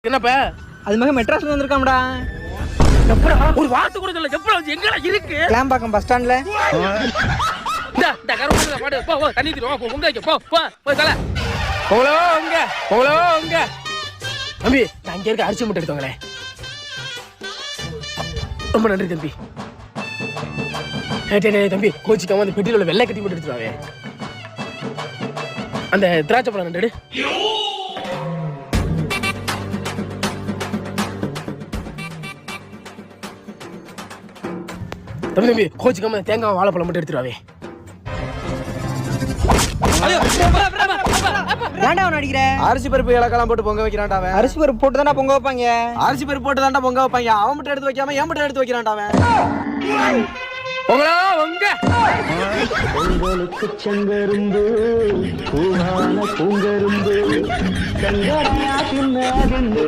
என்னப்பா அது மக மெட்ராஸ்ல வந்திருக்காம்டா. ஒரு வார்த்தை கூட சொல்ல. எப்ப எங்கடா இருக்கு? கிளாம்பாக்கம் பஸ் ஸ்டாண்ட்ல. தண்ணி தம்பி நான் இங்க இருக்க அரிசி மூட்டை எடுத்தவங்களே. ரொம்ப நன்றி தம்பி. தம்பி கோச்சிக்காம அந்த பெட்டியில உள்ள வெள்ளை கட்டி மட்டும் எடுத்துருவாங்க. அந்த திராட்சை பழம் ரெண்டு. தம்பி தம்பி கோச்சிக்காம தேங்காய் வாழைப்பழம் மட்டும் எடுத்துருவாவே. ஏன்டா அவன் அடிக்கிற? அரிசி பருப்பு இலக்கெல்லாம் போட்டு பொங்க வைக்கிறான்டா அவன். அரிசி பருப்பு போட்டு தானே பொங்க வைப்பாங்க. அரிசி பருப்பு போட்டு தான்டா பொங்க வைப்பாங்க. அவன் மட்டும் எடுத்து வைக்காம என் மட்டும் எடுத்து வைக்கிறான்டா அவன். உங்களுக்கு செங்கரும்பு பூவான பூங்கரும்பு